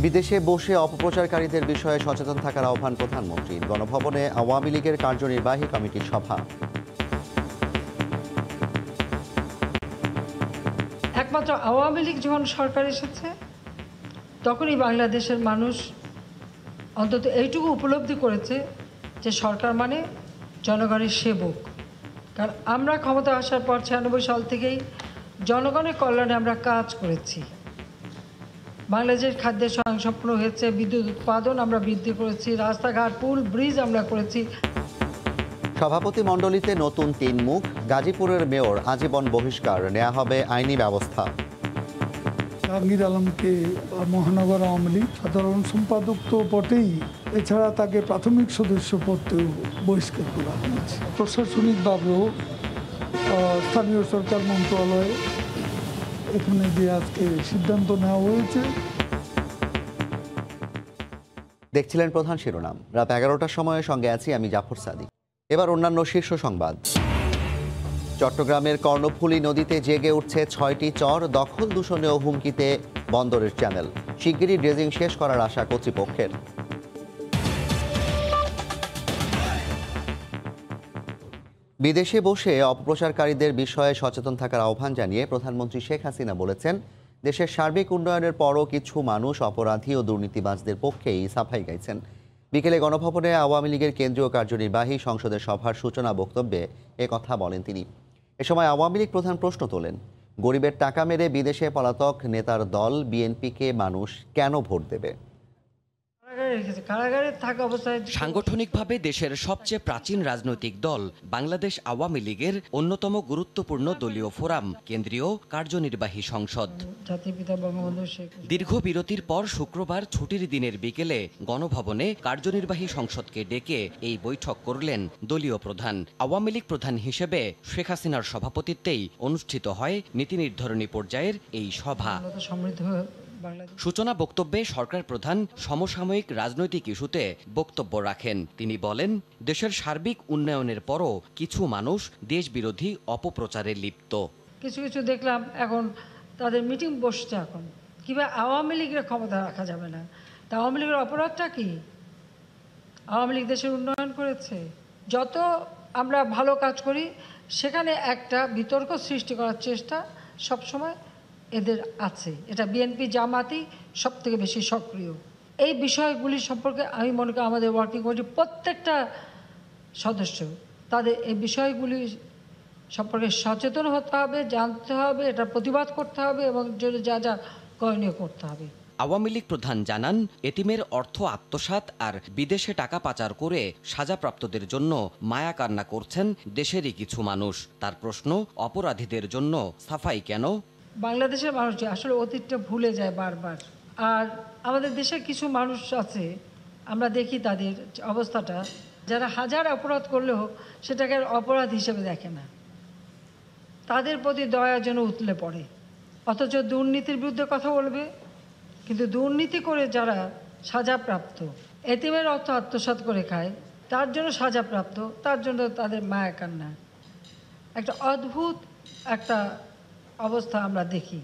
বিদেশে বসে অপপ্রচারকারীদের বিষয়ে সচেতন থাকার আহ্বান প্রধানমন্ত্রীর। গণভবনে আওয়ামী লীগের কার্যনির্বাহী কমিটির সভা। একমাত্র আওয়ামী লীগ যখন সরকার এসেছে তখনই বাংলাদেশের মানুষ অন্তত এইটুকু উপলব্ধি করেছে যে সরকার মানে জনগণের সেবক। কারণ আমরা ক্ষমতা আসার পর 96 সাল থেকেই জনগণের কল্যাণে আমরা কাজ করেছি। বাংলাদেশের খাদ্যের স্বয়ংসম্পূর্ণ হয়েছে, বিদ্যুৎ উৎপাদন আমরা বৃদ্ধি করেছি, রাস্তাঘাট পুল ব্রিজ আমরা করেছি। সভাপতি মণ্ডলীতে নতুন 3 মুখ। গাজীপুরের মেয়র আজীবন বহিষ্কার, নেওয়া হবে আইনি ব্যবস্থা। জাহাঙ্গীর আলমকে মহানগর আওয়ামী লীগ সাধারণ সম্পাদক তো বটেই, এছাড়া তাকে প্রাথমিক সদস্য পদতেও বহিষ্কার করা হয়েছে। প্রশাসনিকভাবেও স্থানীয় সরকার মন্ত্রণালয়ে এখানে যে আজকে সিদ্ধান্ত নেওয়া হয়েছে। দেখছিলেন প্রধান শিরোনাম। রাত 11টার সময় সঙ্গে আছি আমি জাফর সাদিক। এবার অন্যান্য শীর্ষ সংবাদ। চট্টগ্রামের কর্ণফুলী নদীতে জেগে উঠছে 6টি চর। দখল দূষণেও হুমকিতে বন্দরের চ্যানেল। শিগগিরই ড্রেজিং শেষ করার আশা কর্তৃপক্ষের। বিদেশে বসে অপপ্রচারকারীদের বিষয়ে সচেতন থাকার আহ্বান জানিয়ে প্রধানমন্ত্রী শেখ হাসিনা বলেছেন, দেশের সার্বিক উন্নয়নের পরও কিছু মানুষ অপরাধী ও দুর্নীতিবাজদের পক্ষেই সাফাই গাইছেন। বিকেলে গণভবনে আওয়ামী লীগের কেন্দ্রীয় কার্যনির্বাহী সংসদের সভার সূচনা বক্তব্যে কথা বলেন তিনি। এ সময় আওয়ামী লীগ প্রধান প্রশ্ন তোলেন, গরিবের টাকা মেরে বিদেশে পলাতক নেতার দল বিএনপিকে মানুষ কেন ভোট দেবে? সাংগঠনিকভাবে দেশের সবচেয়ে প্রাচীন রাজনৈতিক দল বাংলাদেশ আওয়ামী লীগের অন্যতম গুরুত্বপূর্ণ দলীয় ফোরাম কেন্দ্রীয় কার্যনির্বাহী সংসদ। দীর্ঘ বিরতির পর শুক্রবার ছুটির দিনের বিকেলে গণভবনে কার্যনির্বাহী সংসদকে ডেকে এই বৈঠক করলেন দলীয় প্রধান। আওয়ামী লীগ প্রধান হিসেবে শেখ হাসিনার সভাপতিত্বেই অনুষ্ঠিত হয় নীতি নির্ধারণী পর্যায়ের এই সভা। সূচনা বক্তব্যে সরকার প্রধান সমসাময়িক রাজনৈতিক ইস্যুতে বক্তব্য রাখেন। তিনি বলেন, দেশের সার্বিক উন্নয়নের পরও কিছু মানুষ দেশবিরোধী অপপ্রচারে লিপ্ত। কিছু কিছু দেখলাম এখন তাদের মিটিং বসছে, এখন কিভাবে আওয়ামী লীগের ক্ষমতা রাখা যাবে না। তা আওয়ামী লীগের অপরাধটা কি? আওয়ামী লীগ দেশের উন্নয়ন করেছে। যত আমরা ভালো কাজ করি সেখানে একটা বিতর্ক সৃষ্টি করার চেষ্টা সবসময় এদের আছে। এটা বিএনপি জামাতি সব থেকে বেশি সক্রিয়। এই বিষয়গুলি সম্পর্কে আমি মনে করি আমাদের ওয়ার্কিং কমিটির প্রত্যেকটা সদস্য তাদের এই বিষয়গুলি সম্পর্কে সচেতন হতে হবে, জানতে হবে, এটা প্রতিবাদ করতে হবে এবং যা যা করণীয় করতে হবে। আওয়ামী লীগ প্রধান জানান, এতিমের অর্থ আত্মসাৎ আর বিদেশে টাকা পাচার করে সাজাপ্রাপ্তদের জন্য মায়া কান্না করছেন দেশেরই কিছু মানুষ। তার প্রশ্ন, অপরাধীদের জন্য সাফাই কেন? বাংলাদেশের মানুষ আসলে অতীতটা ভুলে যায় বারবার। আর আমাদের দেশের কিছু মানুষ আছে, আমরা দেখি তাদের অবস্থাটা, যারা হাজার অপরাধ করলেও সেটাকে অপরাধ হিসেবে দেখে না, তাদের প্রতি দয়া যেন উতলে পড়ে। অথচ দুর্নীতির বিরুদ্ধে কথা বলবে, কিন্তু দুর্নীতি করে যারা সাজাপ্রাপ্ত, এতিমের অর্থ আত্মসাৎ করে খায়, তার জন্য সাজাপ্রাপ্ত, তার জন্য তাদের মায়া কান্না। একটা অদ্ভুত একটা অবস্থা আমরা দেখি।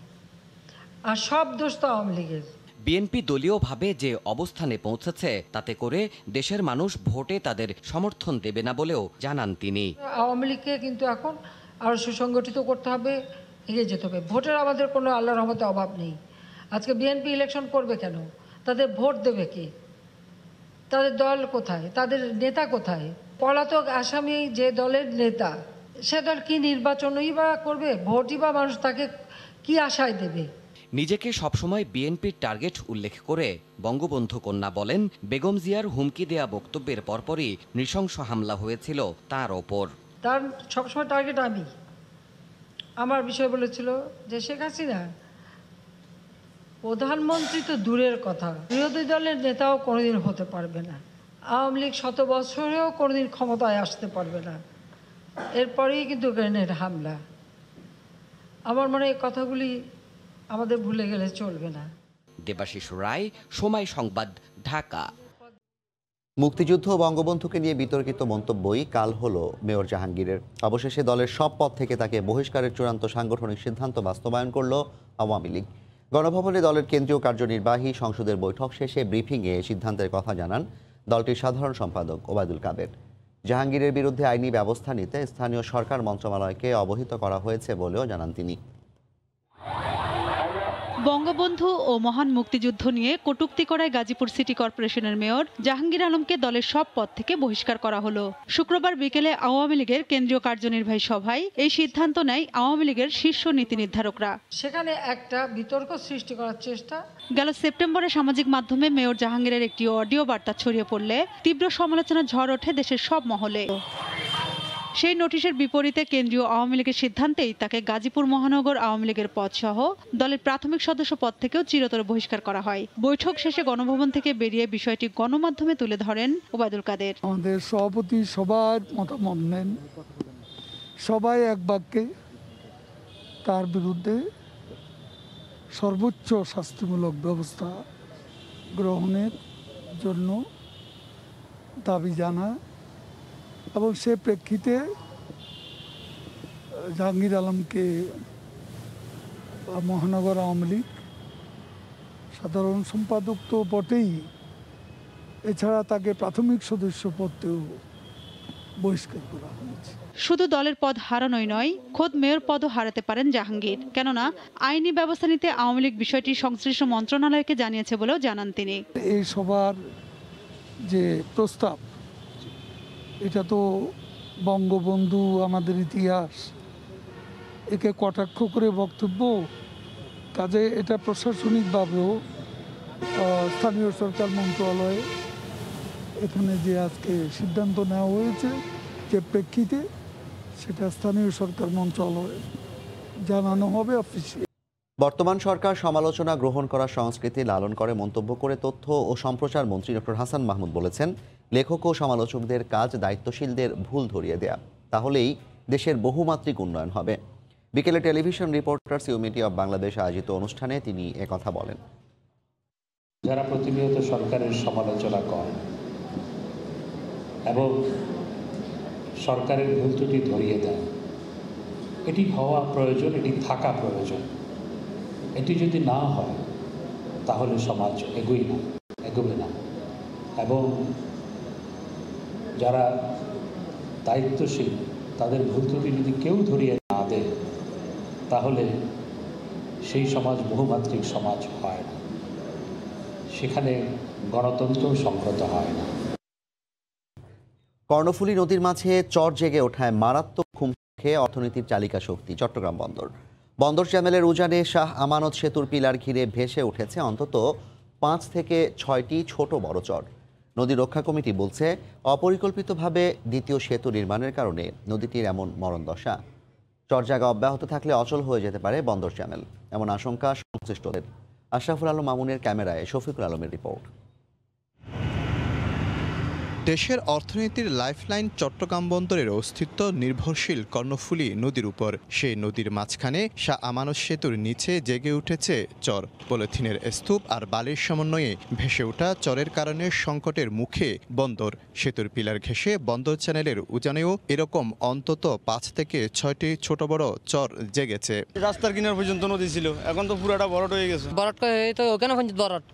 আর সব দোষ তো আওয়ামী লীগের। বিএনপি দলীয়ভাবে যে অবস্থানে পৌঁছেছে তাতে করে দেশের মানুষ ভোটে তাদের সমর্থন দেবে না বলেও জানান তিনি। আওয়ামী লীগকে কিন্তু এখন আরও সুসংগঠিত করতে হবে, এগিয়ে যেতে হবে। ভোটের আমাদের কোনো আল্লাহর রহমতে অভাব নেই। আজকে বিএনপি ইলেকশন করবে কেন? তাদের ভোট দেবে কে? তাদের দল কোথায়? তাদের নেতা কোথায়? পলাতক আসামি যে দলের নেতা, সে দল কি নির্বাচনই বা করবে? ভোটই বা মানুষ তাকে কি আশায় দেবে? নিজেকে সবসময় বিএনপির টার্গেট উল্লেখ করে বঙ্গবন্ধু কন্যা বলেন, বেগম জিয়ার হুমকি দেয়া বক্তব্যের পরপরই নৃশংস হামলা হয়েছিল তার ওপর। তার সবসময় টার্গেট আমি। আমার বিষয় বলেছিল যে শেখ হাসিনা প্রধানমন্ত্রী তো দূরের কথা, বিরোধী দলের নেতাও কোনোদিন হতে পারবে না। আওয়ামী লীগ 100 বছরেও কোনোদিন ক্ষমতায় আসতে পারবে না। এরপরেই কিন্তু গ্রেনেড হামলা। আমার মনে হয় এই কথাগুলি আমাদের ভুলে গেলে চলবে না। দেবাশিস রায়, সময় সংবাদ, ঢাকা। মুক্তিযুদ্ধ ও বঙ্গবন্ধুকে নিয়ে বিতর্কিত মন্তব্যই কাল হলো মেয়র জাহাঙ্গীরের। অবশেষে দলের সব পদ থেকে তাকে বহিষ্কারের চূড়ান্ত সাংগঠনিক সিদ্ধান্ত বাস্তবায়ন করল আওয়ামী লীগ। গণভবনে দলের কেন্দ্রীয় কার্যনির্বাহী সংসদের বৈঠক শেষে ব্রিফিংয়ে সিদ্ধান্তের কথা জানান দলটির সাধারণ সম্পাদক ওবায়দুল কাদের। জাহাঙ্গীরের বিরুদ্ধে আইনি ব্যবস্থা নিতে স্থানীয় সরকার মন্ত্রণালয়কে অবহিত করা হয়েছে বলেও জানান তিনি। বঙ্গবন্ধু ও মহান মুক্তিযুদ্ধ নিয়ে কটূক্তি করায় গাজীপুর সিটি কর্পোরেশনের মেয়র জাহাঙ্গীর আলমকে দলের সব পদ থেকে বহিষ্কার করা হলো। শুক্রবার বিকেলে আওয়ামী লীগের কেন্দ্রীয় কার্যনির্বাহী সভায় এই সিদ্ধান্ত নেয় আওয়ামী লীগের শীর্ষ নীতি নির্ধারকরা। সেখানে একটা বিতর্ক সৃষ্টি করার চেষ্টা। গেল সেপ্টেম্বরে সামাজিক মাধ্যমে মেয়র জাহাঙ্গীরের একটি অডিও বার্তা ছড়িয়ে পড়লে তীব্র সমালোচনার ঝড় ওঠে দেশের সব মহলে। সেই নোটিশের বিপরীতে কেন্দ্রীয় আওয়ামী লীগের সিদ্ধান্তেই তাকে গাজীপুর মহানগর আওয়ামী লীগের পদসহ দলের প্রাথমিক সদস্য পদ থেকেও চিরতর বহিষ্কার করা হয়। বৈঠক শেষে গণভবন থেকে বেরিয়ে বিষয়টি গণমাধ্যমে তুলে ধরেন ওবায়দুল কাদের। আমাদের সভাপতি সবার মতামত নেন, সবাই এক বাক্যে তার বিরুদ্ধে সর্বোচ্চ শাস্তিমূলক ব্যবস্থা গ্রহণের জন্য দাবি জানায় এবং সে প্রেক্ষিতে জাহাঙ্গীর আলমকে মহানগর আওয়ামী লীগ সাধারণ সম্পাদক তো বটেই, এছাড়া তাকে প্রাথমিক সদস্য পদতেও বহিষ্কার করা হয়েছে। শুধু দলের পদ হারানোই নয়, খোদ মেয়র পদও হারাতে পারেন জাহাঙ্গীর। কেননা আইনি ব্যবস্থা নিতে আওয়ামী লীগ বিষয়টি সংশ্লিষ্ট মন্ত্রণালয়কে জানিয়েছে বলেও জানান তিনি। এই সবার যে প্রস্তাব, এটা তো বঙ্গবন্ধু আমাদের ইতিহাস, একে কটাক্ষ করে বক্তব্য, কাজে এটা প্রশাসনিকভাবেও স্থানীয় সরকার মন্ত্রণালয়ে এখানে যে আজকে সিদ্ধান্ত নেওয়া হয়েছে যে প্রেক্ষিতে, সেটা স্থানীয় সরকার মন্ত্রণালয়ে জানানো হবে অফিসিয়াল। বর্তমান সরকার সমালোচনা গ্রহণ করার সংস্কৃতি লালন করে মন্তব্য করে তথ্য ও সম্প্রচার মন্ত্রী ডক্টর হাসান মাহমুদ বলেছেন, লেখক ও সমালোচকদের কাজ দায়িত্বশীলদের ভুল ধরিয়ে দেয়া, তাহলেই দেশের বহুমাত্রিক উন্নয়ন হবে। বিকেলে television reporters unity of Bangladesh আয়োজিত অনুষ্ঠানে তিনি একথা বলেন। যারা প্রতিনিয়ত সরকারের সমালোচনা করেন এবং সরকারের ভুল ত্রুটি ধরিয়ে দেয়, এটি হওয়া প্রয়োজন, এটি থাকা প্রয়োজন। এটি যদি না হয় তাহলে সমাজ এগোবে না। এবং যারা দায়িত্বশীল তাদের ভুল ত্রুটি যদি কেউ ধরিয়ে না দেয়, তাহলে সেই সমাজ বহুমাত্রিক সমাজ হয় না, সেখানে গণতন্ত্র সংহত হয় না। কর্ণফুলী নদীর মাঝে চর জেগে ওঠায় মারাত্মক হুমকি অর্থনীতির চালিকা শক্তি চট্টগ্রাম বন্দর। বন্দর চ্যানেলের উজানে শাহ আমানত সেতুর পিলার ঘিরে ভেসে উঠেছে অন্তত 5 থেকে 6টি ছোট বড় চর। নদী রক্ষা কমিটি বলছে, অপরিকল্পিতভাবে দ্বিতীয় সেতু নির্মাণের কারণে নদীটির এমন মরণদশা। চর জায়গা অব্যাহত থাকলে অচল হয়ে যেতে পারে বন্দর চ্যানেল, এমন আশঙ্কা সংশ্লিষ্টদের। আশরাফুল আলম মামুনের ক্যামেরায় শফিকুল আলমের রিপোর্ট। দেশের অর্থনীতির লাইফলাইন চট্টগ্রাম বন্দরের অস্তিত্ব নির্ভরশীল কর্ণফুলী নদীর উপর। সেই নদীর মাঝখানে শাহ আমানত সেতুর নিচে জেগে উঠেছে চর। পলিথিনের স্তূপ আর বালির সমন্বয়ে ভেসে ওঠা চরের কারণে সংকটের মুখে বন্দর। সেতুর পিলার ঘেঁষে বন্দর চ্যানেলের উজানেও এরকম অন্তত 5 থেকে 6টি ছোট বড় চর জেগেছে। রাস্তার কিনার পর্যন্ত নদী ছিল, এখন তো পুরাটা বরট হয়ে গেছে। বরট তো ওখানে পর্যন্ত বরট,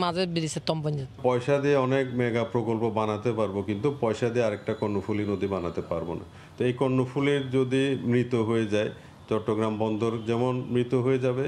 মাঝে ব্রিজের তম পর্যন্ত। পয়সা দিয়ে অনেক মেগা প্রকল্প বানাতে পারবো, কিন্তু পয়সা দিয়ে আরেকটা কর্ণফুলী নদী বানাতে পারবো না। তো এই কর্ণফুলীর যদি মৃত হয়ে যায়, চট্টগ্রাম বন্দর যেমন মৃত হয়ে যাবে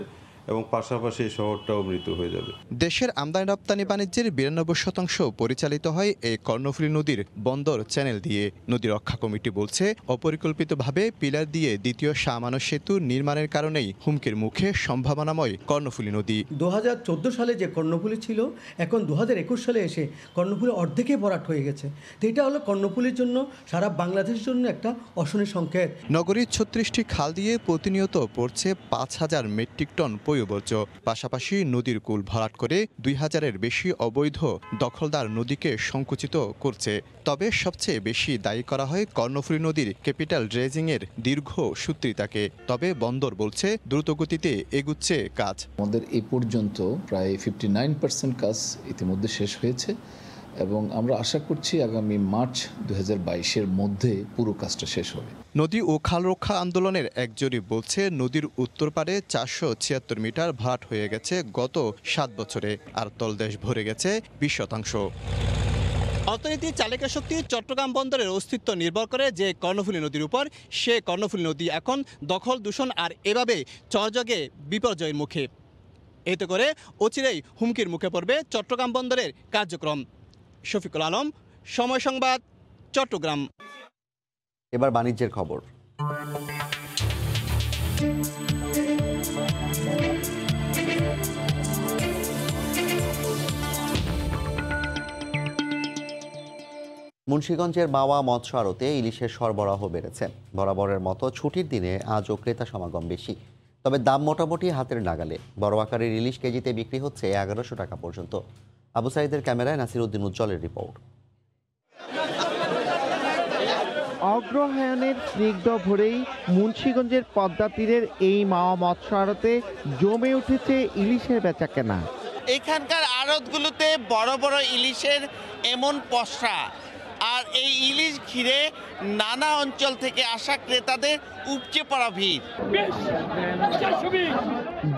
এবং পাশাপাশি এই শহরটাও মৃত হয়ে যাবে। দেশের আমদানি রপ্তানি বাণিজ্যের 92% পরিচালিত হয় এই কর্ণফুলী নদীর বন্দর চ্যানেল দিয়ে। নদী রক্ষা কমিটি বলছে, অপরিকল্পিতভাবে পিলার দিয়ে দ্বিতীয় শাহ আমানত সেতু নির্মাণের কারণেই হুমকির মুখে সম্ভাবনাময় কর্ণফুলী নদী। 2014 সালে যে কর্ণফুলী ছিল, এখন 2021 সালে এসে কর্ণফুলী অর্ধেকে ভরাট হয়ে গেছে। তো এটা হলো কর্ণফুলীর জন্য, সারা বাংলাদেশের জন্য একটা অশনির সংকেত। নগরীর 36টি খাল দিয়ে প্রতিনিয়ত পড়ছে 5000 মেট্রিক টন বর্জ্য। পাশাপাশি নদীর কুল ভরাট করে 2000-এর বেশি অবৈধ দখলদার নদীকে সংকুচিত করছে। তবে সবচেয়ে বেশি দায়ী করা হয় কর্ণফুলী নদীর ক্যাপিটাল ড্রেজিংয়ের দীর্ঘ সূত্রিতাকে। তবে বন্দর বলছে, দ্রুতগতিতে এগুচ্ছে কাজ। আমাদের এই পর্যন্ত প্রায় 59% কাজ ইতিমধ্যে শেষ হয়েছে এবং আমরা আশা করছি আগামী মার্চ 2022-এর মধ্যে পুরো কাজটা শেষ হবে। নদী ও খাল রক্ষা আন্দোলনের এক জরিপ বলছে নদীর উত্তর পারে 476 মিটার ভরাট হয়ে গেছে গত 7 বছরে, আর তলদেশ ভরে গেছে 20%। অর্থনীতির চালিকা শক্তি চট্টগ্রাম বন্দরের অস্তিত্ব নির্ভর করে যে কর্ণফুলী নদীর উপর। সে কর্ণফুলী নদী এখন দখল, দূষণ আর এভাবে চরজগে বিপর্যয়ের মুখে। এতে করে অচিরেই হুমকির মুখে পড়বে চট্টগ্রাম বন্দরের কার্যক্রম। শফিকুল আলম, সময় সংবাদ, চট্টগ্রাম। এবার বাণিজ্যের খবর। মুন্সিগঞ্জের মাওয়া মৎস্য আড়তে ইলিশের সরবরাহ বেড়েছে। বরাবরের মতো ছুটির দিনে আজও ক্রেতা সমাগম বেশি, তবে দাম মোটামুটি হাতের নাগালে। বড় আকারের ইলিশ কেজিতে বিক্রি হচ্ছে 1100 টাকা পর্যন্ত। আবু সাইদের ক্যামেরায় নাসির উদ্দিন উজ্জ্বলের রিপোর্ট। অগ্রহায়ণের স্নিগ্ধ ভোরেই মুন্সিগঞ্জের পদ্মা তীরের এই মাওয়া মৎস্য আড়তে জমে উঠেছে ইলিশের বেচাকেনা। এখানকার আড়তগুলোতে বড় বড় ইলিশের এমন পসরা, আর এই ইলিশ ঘিরে নানা অঞ্চল থেকে আসা ক্রেতাদের উপচে পড়া ভিড়।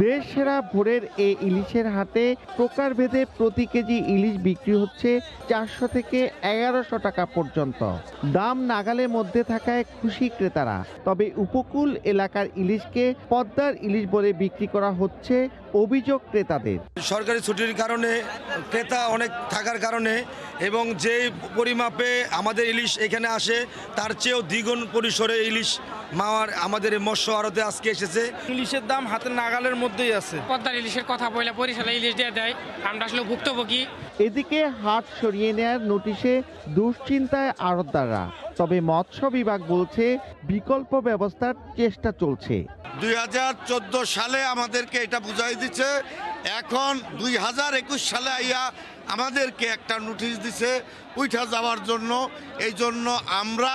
দেশ সেরা ভোরের এই ইলিশের হাটে প্রকারভেদে প্রতি কেজি ইলিশ বিক্রি হচ্ছে 400 থেকে 1100 টাকা পর্যন্ত। দাম নাগালের মধ্যে থাকায় খুশি ক্রেতারা। তবে উপকূল এলাকার ইলিশকে পদ্মার ইলিশ বলে বিক্রি করা হচ্ছে অভিযোগ ক্রেতাদের। সরকারি ছুটির কারণে ক্রেতা অনেক থাকার কারণে এবং যে পরিমাপে আমাদের ইলিশ এখানে আসে তার চেয়েও দ্বিগুণ পরিসরে ইলিশ মাওয়ার আমাদের মৎস্য আড়তে আজকে এসেছে। ইলিশের দাম হাতের নাগালের মধ্যেই আছে। পদ্মার ইলিশের কথা বলে বরিশালে ইলিশ দিয়ে দেয়, আমরা আসলে ভুক্তভোগী। এদিকে হাট সরিয়ে নেয়ার নোটিশে দুশ্চিন্তায় আড়তদাররা। তবে মৎস্য বিভাগ বলছে বিকল্প ব্যবস্থার চেষ্টা চলছে। 2014 সালে আমাদেরকে এটা বুঝাই দিচ্ছে, এখন 2021 সালে আইয়া আমাদেরকে একটা নোটিশ দিছে উঠা যাওয়ার জন্য। এই জন্য আমরা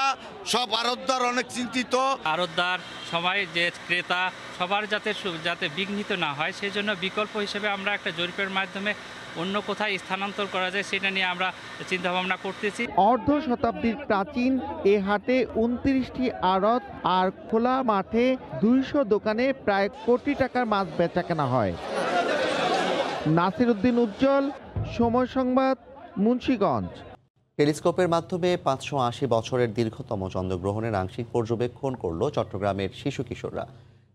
সব আড়তদার অনেক চিন্তিত। আড়তদার সবাই যে ক্রেতা সবার যাতে বিঘ্নিত না হয় সেই জন্য বিকল্প হিসেবে আমরা একটা জরিপের মাধ্যমে অন্য কোথায় স্থানান্তর করা যায় সেটা নিয়ে আমরা চিন্তা ভাবনা করতেছি। অর্ধ শতাব্দীর প্রাচীন এ হাটে 29টি আড়ত আর খোলা মাঠে 200 দোকানে প্রায় কোটি টাকার মাছ বেচাকেনা হয়। নাসির উদ্দিন উজ্জ্বল, সময় সংবাদ, মুন্সিগঞ্জ। টেলিস্কোপের মাধ্যমে 580 বছরের দীর্ঘতম চন্দ্রগ্রহণের আংশিক পর্যবেক্ষণ করল চট্টগ্রামের শিশু কিশোররা।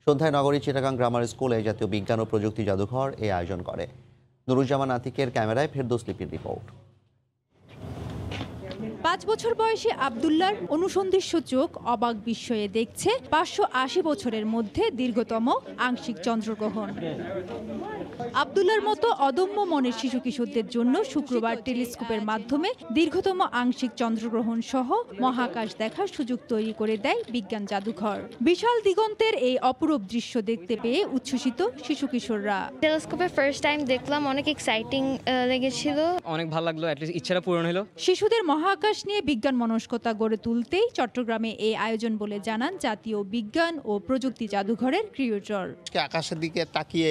সন্ধ্যায় নগরী চিটাগাং গ্রামার স্কুলে জাতীয় বিজ্ঞান ও প্রযুক্তি জাদুঘর এই আয়োজন করে। নুরুজ্জামান আতিকের ক্যামেরায় ফেরদৌস লিপির রিপোর্ট। 5 বছর বয়সী আব্দুল্লাহর অনুসন্ধিৎসু চোখ অবাক বিস্ময়ে দেখছে 580 বছরের মধ্যে দীর্ঘতম আংশিক চন্দ্রগ্রহণ। আব্দুল্লাহর মতো অদম্য মনের শিশু কিশোরদের জন্য শুক্রবার টেলিস্কোপের মাধ্যমে দীর্ঘতম আংশিক চন্দ্রগ্রহণ সহ মহাকাশ দেখার সুযোগ তৈরি করে দেয় বিজ্ঞান জাদুঘর। বিশাল দিগন্তের এই অপরূপ দৃশ্য দেখতে পেয়ে উচ্ছ্বসিত শিশু কিশোররা। টেলিস্কোপে ফার্স্ট টাইম দেখলাম, অনেক এক্সাইটিং লেগেছিল, অনেক ভালো লাগলো, অ্যাটলিস্ট ইচ্ছাটা পূরণ হলো। শিশুদের মহাকাশ নিয়ে বিজ্ঞান মনস্কতা গড়ে তুলতেই চট্টগ্রামে এই আয়োজন বলে জানান জাতীয় বিজ্ঞান ও প্রযুক্তি জাদুঘরের ক্রিয়েটর। আকাশের দিকে তাকিয়ে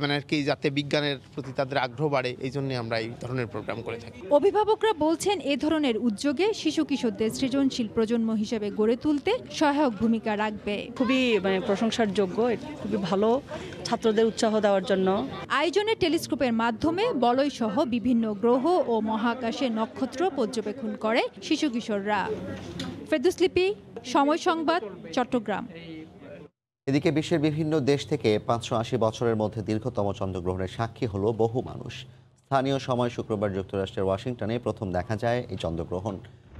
মানে আর কি যাতে বিজ্ঞানের প্রতি তাদের আগ্রহ বাড়ে, এই জন্য আমরা এই ধরনের প্রোগ্রাম করে থাকি। অভিভাবকরা বলছেন এ ধরনের উদ্যোগে শিশু কিশোরদের সৃজনশীল প্রজন্ম হিসেবে গড়ে তুলতে সহায়ক ভূমিকা রাখবে। খুবই প্রশংসার যোগ্য, খুবই ভালো ছাত্রদের উৎসাহ দেওয়ার জন্য। আয়োজনে টেলিস্কোপের মাধ্যমে বলয় সহ বিভিন্ন গ্রহ ও মহাকাশে নক্ষত্র পর্যবেক্ষণ করে শিশু কিশোররা। ফেরদৌস লিপি, সময় সংবাদ, চট্টগ্রাম। এদিকে বিশ্বের বিভিন্ন দেশ থেকে 580 বছরের মধ্যে দীর্ঘতম চন্দ্রগ্রহণের সাক্ষী হলো বহু মানুষ। স্থানীয় সময় শুক্রবার যুক্তরাষ্ট্রের ওয়াশিংটনে প্রথম দেখা যায় এই চন্দ্রগ্রহণ।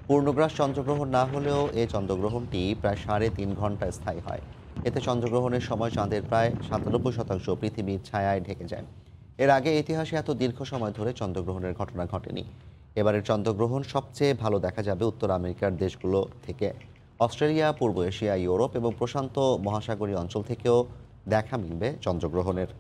পূর্ণগ্রাস চন্দ্রগ্রহণ না হলেও এই চন্দ্রগ্রহণটি প্রায় 3.5 ঘন্টা স্থায়ী হয়। এতে চন্দ্রগ্রহণের সময় চাঁদের প্রায় 97% পৃথিবীর ছায়ায় ঢেকে যায়। এর আগে ইতিহাসে এত দীর্ঘ সময় ধরে চন্দ্রগ্রহণের ঘটনা ঘটেনি। এবারের চন্দ্রগ্রহণ সবচেয়ে ভালো দেখা যাবে উত্তর আমেরিকার দেশগুলো থেকে। অস্ট্রেলিয়া, পূর্ব এশিয়া, ইউরোপ এবং প্রশান্ত মহাসাগরীয় অঞ্চল থেকেও দেখা মিলবে চন্দ্রগ্রহণের।